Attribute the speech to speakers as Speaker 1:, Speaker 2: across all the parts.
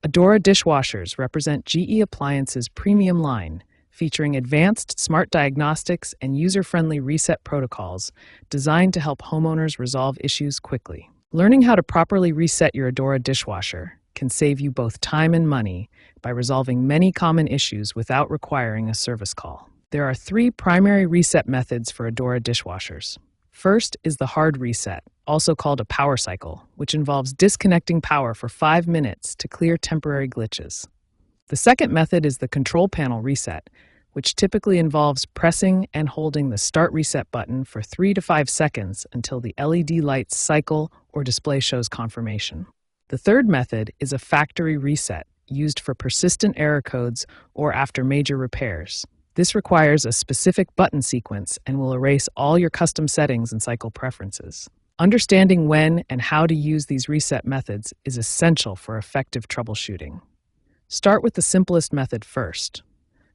Speaker 1: Adora dishwashers represent GE Appliance's premium line, featuring advanced smart diagnostics and user-friendly reset protocols designed to help homeowners resolve issues quickly. Learning how to properly reset your Adora dishwasher can save you both time and money by resolving many common issues without requiring a service call. There are 3 primary reset methods for Adora dishwashers. First is the hard reset, also called a power cycle, which involves disconnecting power for 5 minutes to clear temporary glitches. The second method is the control panel reset, which typically involves pressing and holding the Start Reset button for 3 to 5 seconds until the LED lights cycle or display shows confirmation. The third method is a factory reset, used for persistent error codes or after major repairs. This requires a specific button sequence and will erase all your custom settings and cycle preferences. Understanding when and how to use these reset methods is essential for effective troubleshooting. Start with the simplest method first,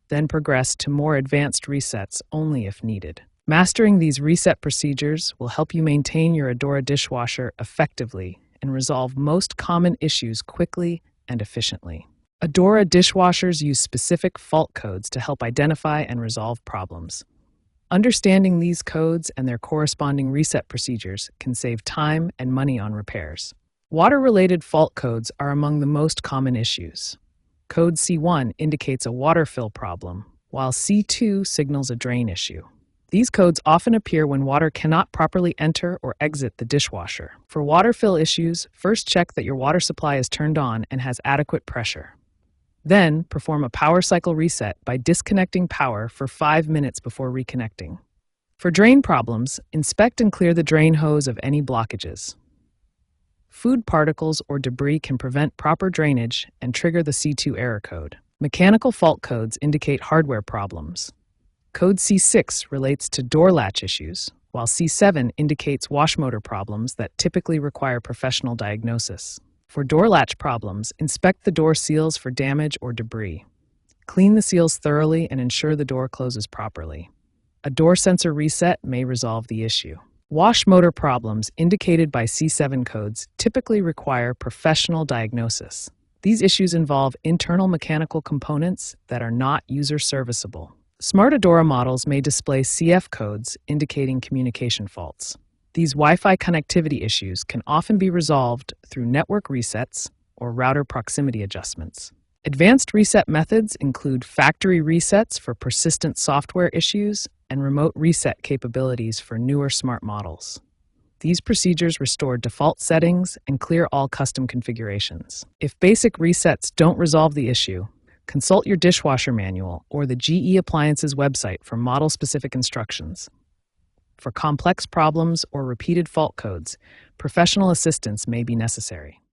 Speaker 1: then progress to more advanced resets only if needed. Mastering these reset procedures will help you maintain your Adora dishwasher effectively and resolve most common issues quickly and efficiently. Adora dishwashers use specific fault codes to help identify and resolve problems. Understanding these codes and their corresponding reset procedures can save time and money on repairs. Water-related fault codes are among the most common issues. Code C1 indicates a water fill problem, while C2 signals a drain issue. These codes often appear when water cannot properly enter or exit the dishwasher. For water fill issues, first check that your water supply is turned on and has adequate pressure. Then, perform a power cycle reset by disconnecting power for 5 minutes before reconnecting. For drain problems, inspect and clear the drain hose of any blockages. Food particles or debris can prevent proper drainage and trigger the C2 error code. Mechanical fault codes indicate hardware problems. Code C6 relates to door latch issues, while C7 indicates wash motor problems that typically require professional diagnosis. For door latch problems, inspect the door seals for damage or debris. Clean the seals thoroughly and ensure the door closes properly. A door sensor reset may resolve the issue. Wash motor problems indicated by C7 codes typically require professional diagnosis. These issues involve internal mechanical components that are not user serviceable. Smart Adora models may display CF codes indicating communication faults. These Wi-Fi connectivity issues can often be resolved through network resets or router proximity adjustments. Advanced reset methods include factory resets for persistent software issues and remote reset capabilities for newer smart models. These procedures restore default settings and clear all custom configurations. If basic resets don't resolve the issue, consult your dishwasher manual or the GE Appliances website for model-specific instructions. For complex problems or repeated fault codes, professional assistance may be necessary.